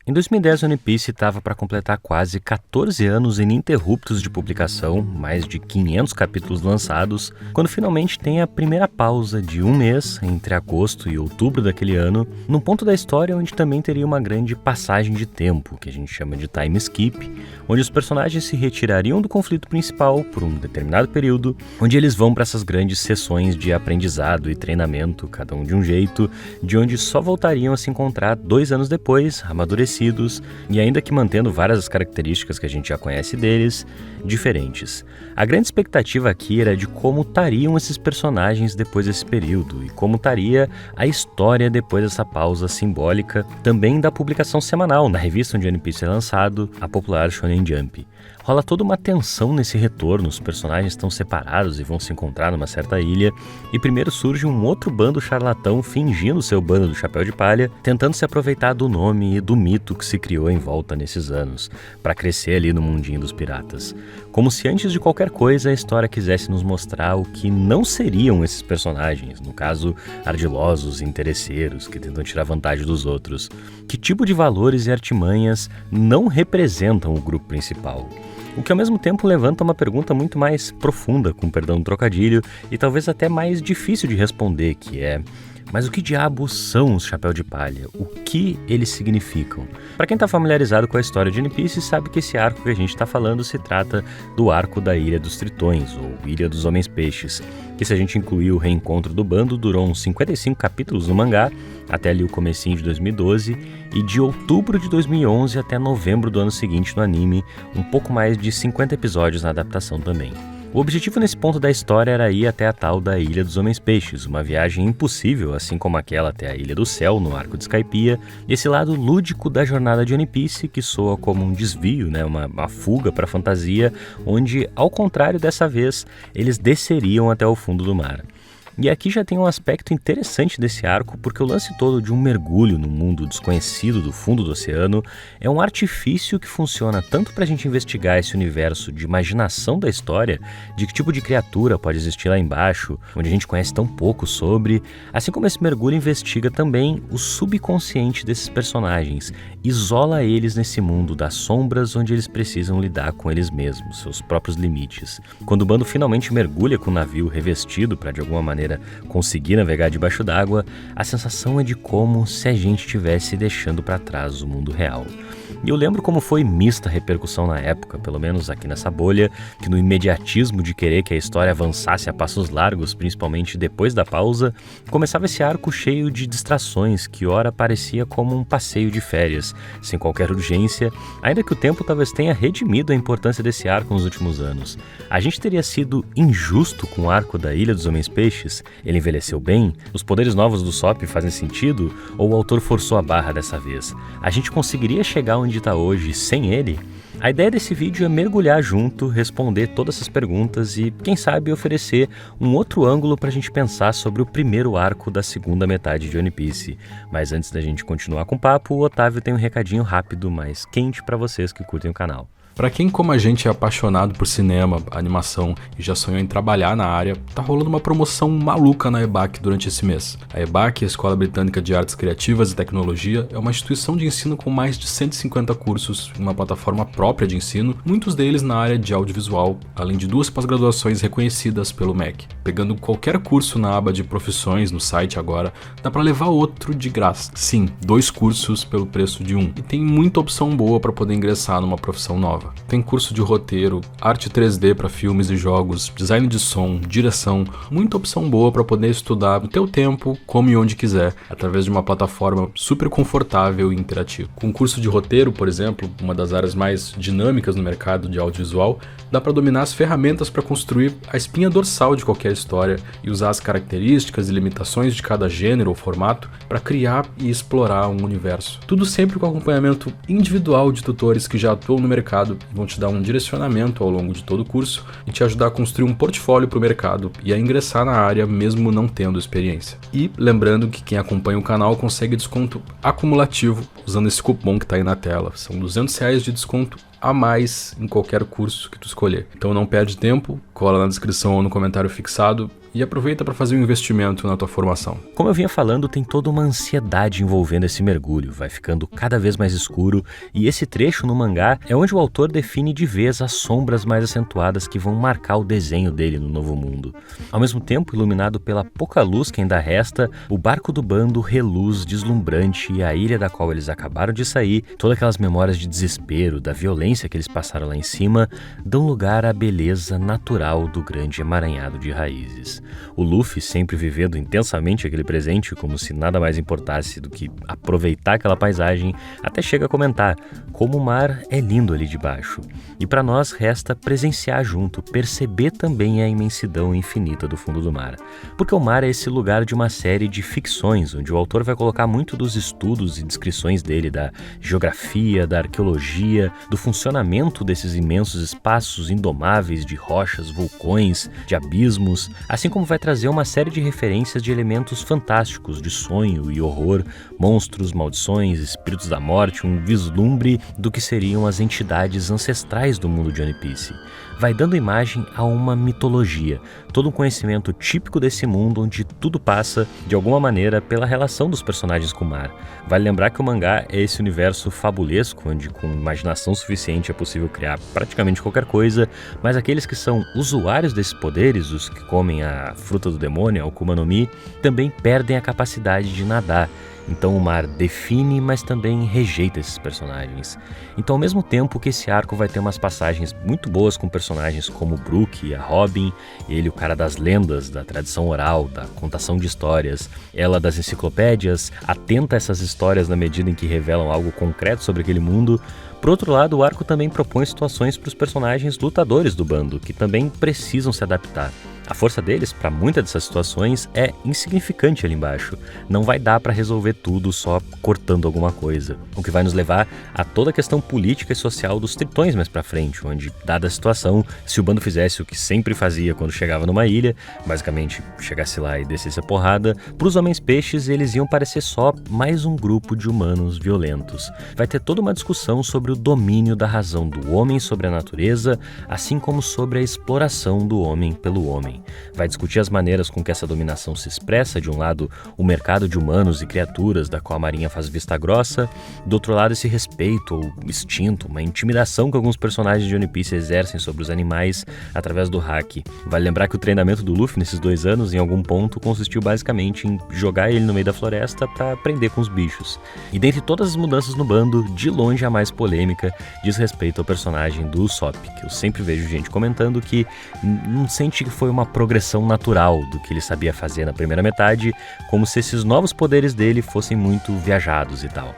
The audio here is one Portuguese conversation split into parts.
Em 2010, One Piece estava para completar quase 14 anos ininterruptos de publicação, mais de 500 capítulos lançados, quando finalmente tem a primeira pausa de um mês, entre agosto e outubro daquele ano, num ponto da história onde também teria uma grande passagem de tempo, que a gente chama de time skip, onde os personagens se retirariam do conflito principal por um determinado período, onde eles vão para essas grandes sessões de aprendizado e treinamento, cada um de um jeito, de onde só voltariam a se encontrar 2 anos depois, amadurecidos, e ainda que mantendo várias das características que a gente já conhece deles, diferentes. A grande expectativa aqui era de como estariam esses personagens depois desse período e como estaria a história depois dessa pausa simbólica, também da publicação semanal na revista onde One Piece é lançado, a popular Shonen Jump. Rola toda uma tensão nesse retorno, os personagens estão separados e vão se encontrar numa certa ilha, e primeiro surge um outro bando charlatão fingindo ser o bando do Chapéu de Palha, tentando se aproveitar do nome e do mito que se criou em volta nesses anos, para crescer ali no mundinho dos piratas. Como se antes de qualquer coisa a história quisesse nos mostrar o que não seriam esses personagens, no caso, ardilosos e interesseiros que tentam tirar vantagem dos outros. Que tipo de valores e artimanhas não representam o grupo principal? O que ao mesmo tempo levanta uma pergunta muito mais profunda, com perdão do trocadilho, e talvez até mais difícil de responder, que é: mas o que diabos são os Chapéu de Palha? O que eles significam? Para quem está familiarizado com a história de One Piece, sabe que esse arco que a gente está falando se trata do arco da Ilha dos Tritões, ou Ilha dos Homens-Peixes, que, se a gente incluir o reencontro do bando, durou uns 55 capítulos no mangá, até ali o comecinho de 2012, e de outubro de 2011 até novembro do ano seguinte no anime, um pouco mais de 50 episódios na adaptação também. O objetivo nesse ponto da história era ir até a tal da Ilha dos Homens-Peixes, uma viagem impossível, assim como aquela até a Ilha do Céu, no arco de Skypiea, esse lado lúdico da jornada de One Piece, que soa como um desvio, uma fuga para a fantasia, onde, ao contrário dessa vez, eles desceriam até o fundo do mar. E aqui já tem um aspecto interessante desse arco, porque o lance todo de um mergulho no mundo desconhecido do fundo do oceano é um artifício que funciona tanto para a gente investigar esse universo de imaginação da história, de que tipo de criatura pode existir lá embaixo, onde a gente conhece tão pouco sobre, assim como esse mergulho investiga também o subconsciente desses personagens, isola eles nesse mundo das sombras onde eles precisam lidar com eles mesmos, seus próprios limites. Quando o bando finalmente mergulha com o navio revestido para de alguma maneira conseguir navegar debaixo d'água, a sensação é de como se a gente estivesse deixando para trás o mundo real. E eu lembro como foi mista a repercussão na época, pelo menos aqui nessa bolha, que no imediatismo de querer que a história avançasse a passos largos, principalmente depois da pausa, começava esse arco cheio de distrações que ora parecia como um passeio de férias, sem qualquer urgência, ainda que o tempo talvez tenha redimido a importância desse arco nos últimos anos. A gente teria sido injusto com o arco da Ilha dos Homens-Peixes? Ele envelheceu bem? Os poderes novos do Sop fazem sentido? Ou o autor forçou a barra dessa vez? A gente conseguiria chegar onde está hoje sem ele? A ideia desse vídeo é mergulhar junto, responder todas essas perguntas e, quem sabe, oferecer um outro ângulo para a gente pensar sobre o primeiro arco da segunda metade de One Piece. Mas antes da gente continuar com o papo, o Otávio tem um recadinho rápido, mas quente para vocês que curtem o canal. Pra quem como a gente é apaixonado por cinema, animação e já sonhou em trabalhar na área, tá rolando uma promoção maluca na EBAC durante esse mês. A EBAC, a Escola Britânica de Artes Criativas e Tecnologia, é uma instituição de ensino com mais de 150 cursos, uma plataforma própria de ensino, muitos deles na área de audiovisual, além de 2 pós-graduações reconhecidas pelo MEC. Pegando qualquer curso na aba de profissões no site agora, dá pra levar outro de graça. Sim, 2 cursos pelo preço de um. E tem muita opção boa pra poder ingressar numa profissão nova. Tem curso de roteiro, arte 3D para filmes e jogos, design de som, direção, muita opção boa para poder estudar no teu tempo, como e onde quiser, através de uma plataforma super confortável e interativa. Com curso de roteiro, por exemplo, uma das áreas mais dinâmicas no mercado de audiovisual, dá para dominar as ferramentas para construir a espinha dorsal de qualquer história e usar as características e limitações de cada gênero ou formato para criar e explorar um universo. Tudo sempre com acompanhamento individual de tutores que já atuam no mercado, vão te dar um direcionamento ao longo de todo o curso e te ajudar a construir um portfólio para o mercado e a ingressar na área mesmo não tendo experiência. E lembrando que quem acompanha o canal consegue desconto acumulativo usando esse cupom que está aí na tela. São R$200 de desconto a mais em qualquer curso que tu escolher. Então não perde tempo, cola na descrição ou no comentário fixado e aproveita para fazer um investimento na tua formação. Como eu vinha falando, tem toda uma ansiedade envolvendo esse mergulho, vai ficando cada vez mais escuro, e esse trecho no mangá é onde o autor define de vez as sombras mais acentuadas que vão marcar o desenho dele no Novo Mundo. Ao mesmo tempo, iluminado pela pouca luz que ainda resta, o barco do bando reluz deslumbrante e a ilha da qual eles acabaram de sair, todas aquelas memórias de desespero, da violência que eles passaram lá em cima, dão lugar à beleza natural do grande emaranhado de raízes. O Luffy, sempre vivendo intensamente aquele presente, como se nada mais importasse do que aproveitar aquela paisagem, até chega a comentar como o mar é lindo ali de baixo. E para nós resta presenciar junto, perceber também a imensidão infinita do fundo do mar. Porque o mar é esse lugar de uma série de ficções, onde o autor vai colocar muito dos estudos e descrições dele, da geografia, da arqueologia, do funcionamento desses imensos espaços indomáveis de rochas, vulcões, de abismos, assim como vai trazer uma série de referências de elementos fantásticos, de sonho e horror, monstros, maldições, espíritos da morte, um vislumbre do que seriam as entidades ancestrais do mundo de One Piece. Vai dando imagem a uma mitologia, todo um conhecimento típico desse mundo onde tudo passa, de alguma maneira, pela relação dos personagens com o mar. Vale lembrar que o mangá é esse universo fabulesco, onde com imaginação suficiente é possível criar praticamente qualquer coisa, mas aqueles que são usuários desses poderes, os que comem a fruta do demônio, a Akuma no Mi, também perdem a capacidade de nadar. Então o mar define, mas também rejeita esses personagens. Então, ao mesmo tempo que esse arco vai ter umas passagens muito boas com personagens como o Brook e a Robin, ele o cara das lendas, da tradição oral, da contação de histórias, ela das enciclopédias, atenta a essas histórias na medida em que revelam algo concreto sobre aquele mundo. Por outro lado, o arco também propõe situações para os personagens lutadores do bando, que também precisam se adaptar. A força deles, para muitas dessas situações, é insignificante ali embaixo. Não vai dar para resolver tudo só cortando alguma coisa. O que vai nos levar a toda a questão política e social dos tritões mais para frente, onde, dada a situação, se o bando fizesse o que sempre fazia quando chegava numa ilha, basicamente chegasse lá e descesse a porrada, para os homens-peixes eles iam parecer só mais um grupo de humanos violentos. Vai ter toda uma discussão sobre o domínio da razão do homem sobre a natureza, assim como sobre a exploração do homem pelo homem. Vai discutir as maneiras com que essa dominação se expressa, de um lado o mercado de humanos e criaturas da qual a marinha faz vista grossa, do outro lado esse respeito ou instinto, uma intimidação que alguns personagens de One Piece exercem sobre os animais através do haki. Vale lembrar que o treinamento do Luffy nesses 2 anos, em algum ponto, consistiu basicamente em jogar ele no meio da floresta para aprender com os bichos. E dentre todas as mudanças no bando, de longe a mais polêmica diz respeito ao personagem do Usopp, que eu sempre vejo gente comentando que não sente que foi uma progressão natural do que ele sabia fazer na primeira metade, como se esses novos poderes dele fossem muito viajados e tal.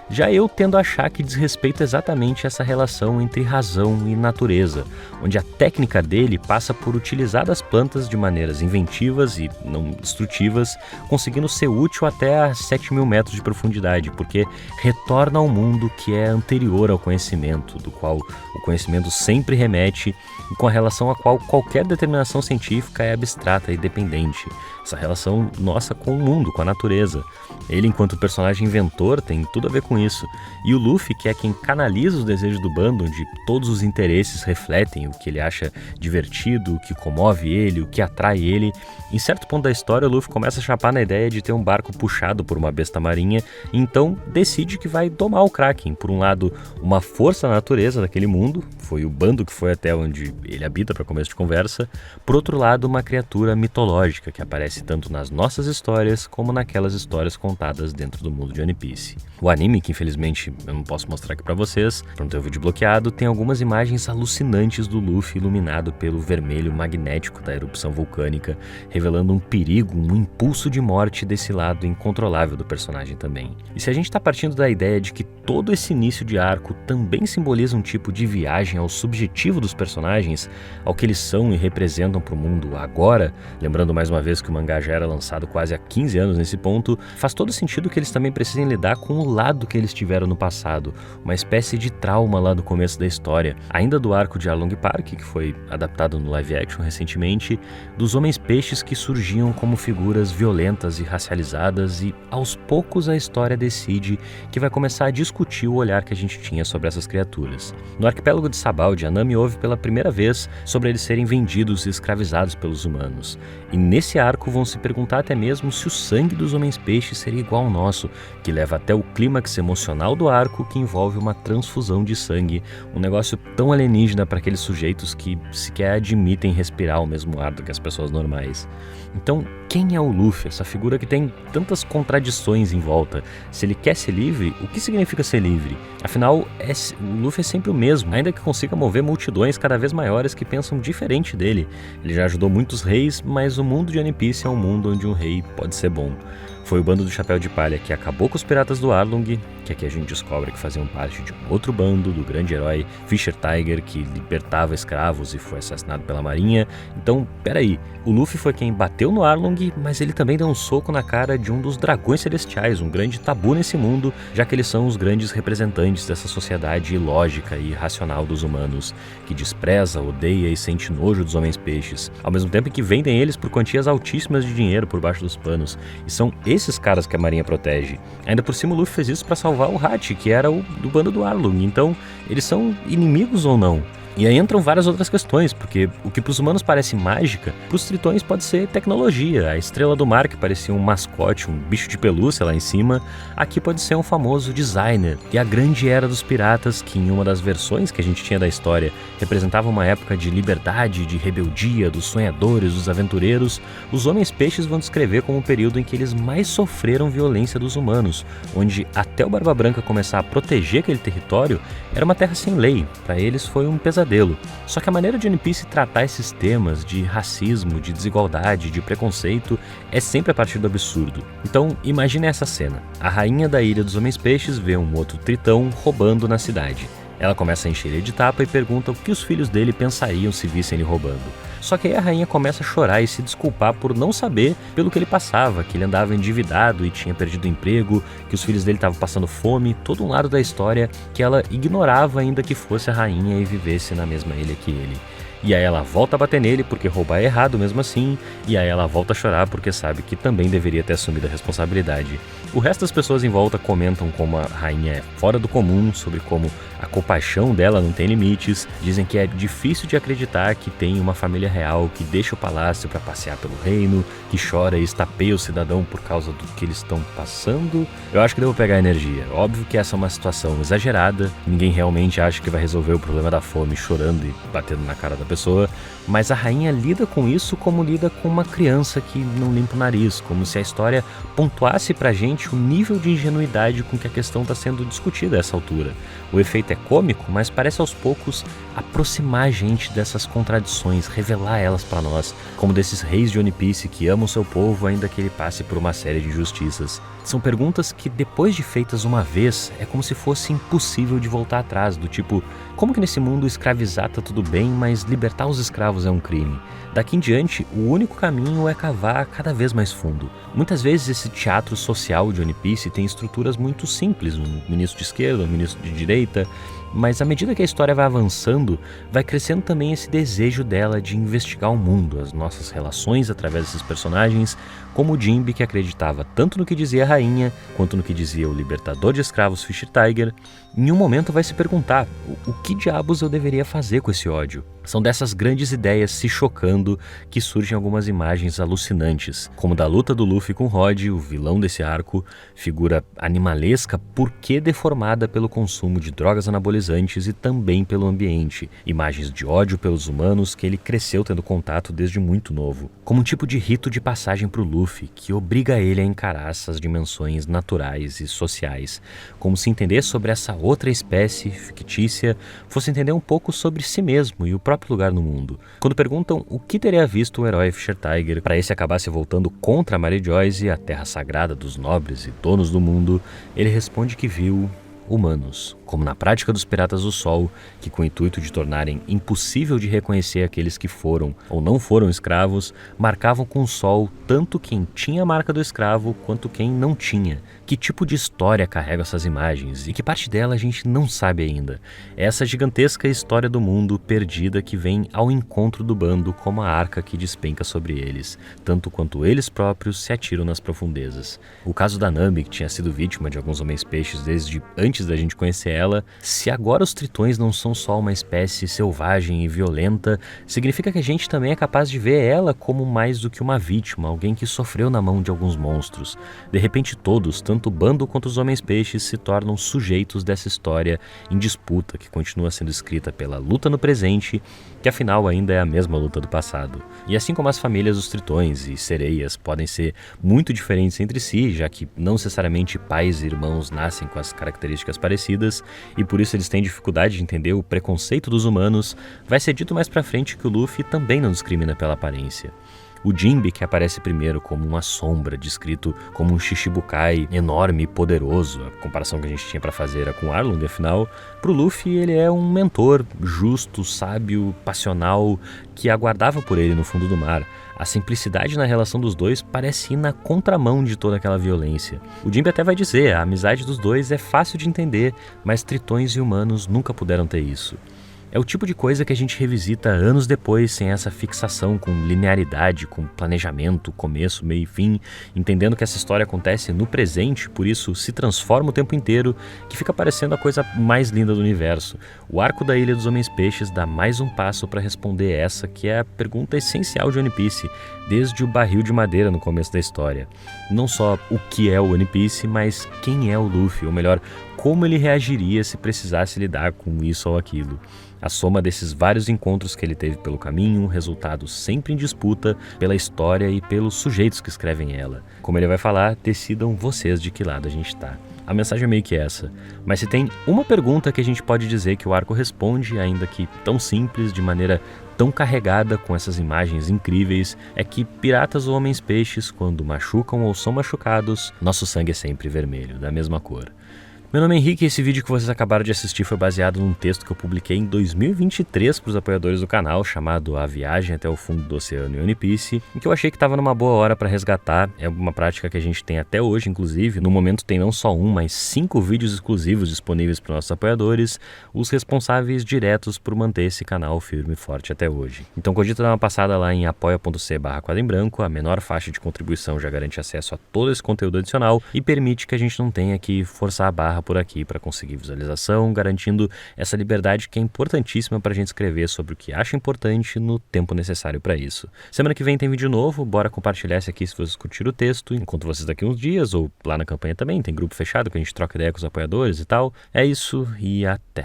Já eu tendo a achar que diz respeito exatamente a essa relação entre razão e natureza, onde a técnica dele passa por utilizar as plantas de maneiras inventivas e não destrutivas, conseguindo ser útil até a 7.000 metros de profundidade, porque retorna ao mundo que é anterior ao conhecimento, do qual o conhecimento sempre remete e com a relação a qual qualquer determinação científica é abstrata e dependente. Essa relação nossa com o mundo, com a natureza. Ele, enquanto personagem inventor, tem tudo a ver com isso. E o Luffy, que é quem canaliza os desejos do bando, onde todos os interesses refletem o que ele acha divertido, o que comove ele, o que atrai ele. Em certo ponto da história, o Luffy começa a chapar na ideia de ter um barco puxado por uma besta marinha, e então decide que vai domar o Kraken. Por um lado, uma força da natureza daquele mundo, foi o bando que foi até onde ele habita para começo de conversa. Por outro lado, uma criatura mitológica que aparece tanto nas nossas histórias como naquelas histórias contadas dentro do mundo de One Piece. O anime, que infelizmente eu não posso mostrar aqui pra vocês, pra não ter o vídeo bloqueado, tem algumas imagens alucinantes do Luffy iluminado pelo vermelho magnético da erupção vulcânica, revelando um perigo, um impulso de morte desse lado incontrolável do personagem também. E se a gente tá partindo da ideia de que todo esse início de arco também simboliza um tipo de viagem ao subjetivo dos personagens, ao que eles são e representam pro mundo agora, lembrando mais uma vez que o mangá já era lançado quase há 15 anos nesse ponto, faz todo sentido que eles também precisem lidar com o lado que eles tiveram no passado, uma espécie de trauma lá do começo da história, ainda do arco de Arlong Park, que foi adaptado no live action recentemente, dos homens-peixes que surgiam como figuras violentas e racializadas, e aos poucos a história decide que vai começar a discutir o olhar que a gente tinha sobre essas criaturas. No arquipélago de Sabaldi, a Nami ouve pela primeira vez sobre eles serem vendidos e escravizados pelos humanos. E nesse arco vão se perguntar até mesmo se o sangue dos homens-peixes seria igual ao nosso, que leva até o clímax emocional do arco que envolve uma transfusão de sangue, um negócio tão alienígena para aqueles sujeitos que sequer admitem respirar o mesmo ar do que as pessoas normais. Então, quem é o Luffy, essa figura que tem tantas contradições em volta? Se ele quer ser livre, o que significa ser livre? Afinal, o Luffy é sempre o mesmo, ainda que consiga mover multidões cada vez maiores que pensam diferente dele. Ele já ajudou muitos reis, mas o mundo de One Piece é um mundo onde um rei pode ser bom. Foi o bando do Chapéu de Palha que acabou com os piratas do Arlong, que aqui a gente descobre que faziam parte de um outro bando do grande herói Fisher Tiger, que libertava escravos e foi assassinado pela marinha. Então, peraí, o Luffy foi quem bateu no Arlong, mas ele também deu um soco na cara de um dos dragões celestiais, um grande tabu nesse mundo, já que eles são os grandes representantes dessa sociedade ilógica e irracional dos humanos, que despreza, odeia e sente nojo dos homens-peixes, ao mesmo tempo que vendem eles por quantias altíssimas de dinheiro por baixo dos panos, e são esses caras que a marinha protege. Ainda por cima o Luffy fez isso para salvar o Hachi, que era o do bando do Arlong, então eles são inimigos ou não? E aí entram várias outras questões, porque o que para os humanos parece mágica, para os tritões pode ser tecnologia. A estrela do mar, que parecia um mascote, um bicho de pelúcia lá em cima, aqui pode ser um famoso designer. E a grande era dos piratas, que em uma das versões que a gente tinha da história, representava uma época de liberdade, de rebeldia, dos sonhadores, dos aventureiros, os homens-peixes vão descrever como o período em que eles mais sofreram violência dos humanos, onde até o Barba Branca começar a proteger aquele território, era uma terra sem lei. Para eles foi um pesadelo. Só que a maneira de One Piece tratar esses temas de racismo, de desigualdade, de preconceito é sempre a partir do absurdo. Então imagine essa cena. A rainha da Ilha dos Homens-Peixes vê um outro tritão roubando na cidade. Ela começa a encher ele de tapa e pergunta o que os filhos dele pensariam se vissem ele roubando. Só que aí a rainha começa a chorar e se desculpar por não saber pelo que ele passava, que ele andava endividado e tinha perdido o emprego, que os filhos dele estavam passando fome, todo um lado da história que ela ignorava ainda que fosse a rainha e vivesse na mesma ilha que ele. E aí ela volta a bater nele porque roubar é errado mesmo assim, e aí ela volta a chorar porque sabe que também deveria ter assumido a responsabilidade. O resto das pessoas em volta comentam como a rainha é fora do comum, sobre como a compaixão dela não tem limites, dizem que é difícil de acreditar que tem uma família real que deixa o palácio para passear pelo reino, que chora e estapeia o cidadão por causa do que eles estão passando. Eu acho que devo pegar energia. Óbvio que essa é uma situação exagerada, ninguém realmente acha que vai resolver o problema da fome chorando e batendo na cara da pessoa, mas a rainha lida com isso como lida com uma criança que não limpa o nariz, como se a história pontuasse pra gente o nível de ingenuidade com que a questão está sendo discutida a essa altura. O efeito é cômico, mas parece aos poucos aproximar a gente dessas contradições, revelar elas pra nós, como desses reis de One Piece que amam seu povo ainda que ele passe por uma série de injustiças. São perguntas que, depois de feitas uma vez, é como se fosse impossível de voltar atrás, do tipo, como que nesse mundo escravizar tá tudo bem, mas libertar os escravos é um crime? Daqui em diante, o único caminho é cavar cada vez mais fundo. Muitas vezes esse teatro social de One Piece tem estruturas muito simples, um ministro de esquerda, um ministro de direita, mas à medida que a história vai avançando, vai crescendo também esse desejo dela de investigar o mundo, as nossas relações através desses personagens, como o Jinbe, que acreditava tanto no que dizia a rainha, quanto no que dizia o libertador de escravos Fisher Tiger, em um momento vai se perguntar, o que diabos eu deveria fazer com esse ódio? São dessas grandes ideias se chocando que surgem algumas imagens alucinantes, como da luta do Luffy com Rod, o vilão desse arco, figura animalesca porque deformada pelo consumo de drogas anabolizantes e também pelo ambiente, imagens de ódio pelos humanos que ele cresceu tendo contato desde muito novo, como um tipo de rito de passagem para o Luffy que obriga ele a encarar essas dimensões naturais e sociais, como se entender sobre essa outra espécie fictícia fosse entender um pouco sobre si mesmo e o próprio lugar no mundo. Quando perguntam o que teria visto o herói Fisher Tiger para esse acabar se voltando contra Mary Joyce, a terra sagrada dos nobres e donos do mundo, ele responde que viu humanos, como na prática dos Piratas do Sol, que com o intuito de tornarem impossível de reconhecer aqueles que foram ou não foram escravos, marcavam com o sol tanto quem tinha a marca do escravo quanto quem não tinha. Que tipo de história carrega essas imagens e que parte dela a gente não sabe ainda. É essa gigantesca história do mundo perdida que vem ao encontro do bando como a arca que despenca sobre eles, tanto quanto eles próprios se atiram nas profundezas. O caso da Nami, que tinha sido vítima de alguns homens-peixes desde antes da gente conhecer ela, se agora os tritões não são só uma espécie selvagem e violenta, significa que a gente também é capaz de ver ela como mais do que uma vítima, alguém que sofreu na mão de alguns monstros. De repente todos, tanto o bando quanto os homens-peixes, se tornam sujeitos dessa história em disputa que continua sendo escrita pela luta no presente, que afinal ainda é a mesma luta do passado. E assim como as famílias dos tritões e sereias podem ser muito diferentes entre si, já que não necessariamente pais e irmãos nascem com as características parecidas, e por isso eles têm dificuldade de entender o preconceito dos humanos, vai ser dito mais pra frente que o Luffy também não discrimina pela aparência. O Jinbe, que aparece primeiro como uma sombra, descrito como um Shichibukai enorme e poderoso, a comparação que a gente tinha para fazer era com o Arlong, afinal, pro Luffy ele é um mentor justo, sábio, passional, que aguardava por ele no fundo do mar. A simplicidade na relação dos dois parece ir na contramão de toda aquela violência. O Jinbe até vai dizer, a amizade dos dois é fácil de entender, mas tritões e humanos nunca puderam ter isso. É o tipo de coisa que a gente revisita anos depois, sem essa fixação com linearidade, com planejamento, começo, meio e fim, entendendo que essa história acontece no presente, por isso se transforma o tempo inteiro, que fica parecendo a coisa mais linda do universo. O arco da Ilha dos Homens-Peixes dá mais um passo para responder essa, que é a pergunta essencial de One Piece, desde o barril de madeira no começo da história. Não só o que é o One Piece, mas quem é o Luffy, ou melhor, como ele reagiria se precisasse lidar com isso ou aquilo. A soma desses vários encontros que ele teve pelo caminho, resultado sempre em disputa pela história e pelos sujeitos que escrevem ela. Como ele vai falar, decidam vocês de que lado a gente tá. A mensagem é meio que essa, mas se tem uma pergunta que a gente pode dizer que o arco responde, ainda que tão simples, de maneira tão carregada com essas imagens incríveis, é que piratas ou homens-peixes, quando machucam ou são machucados, nosso sangue é sempre vermelho, da mesma cor. Meu nome é Henrique e esse vídeo que vocês acabaram de assistir foi baseado num texto que eu publiquei em 2023 para os apoiadores do canal, chamado A Viagem até o Fundo do Oceano em One Piece, em que eu achei que estava numa boa hora para resgatar. É uma prática que a gente tem até hoje, inclusive. No momento tem não só mas 5 vídeos exclusivos disponíveis para os nossos apoiadores, os responsáveis diretos por manter esse canal firme e forte até hoje. Então cogita dar uma passada lá em apoia.c/quadro-em-branco, a menor faixa de contribuição já garante acesso a todo esse conteúdo adicional e permite que a gente não tenha que forçar a barra por aqui para conseguir visualização, garantindo essa liberdade que é importantíssima para a gente escrever sobre o que acha importante no tempo necessário para isso. Semana que vem tem vídeo novo, bora compartilhar esse aqui se vocês curtiram o texto, encontro vocês daqui uns dias, ou lá na campanha também, tem grupo fechado que a gente troca ideia com os apoiadores e tal. É isso e até!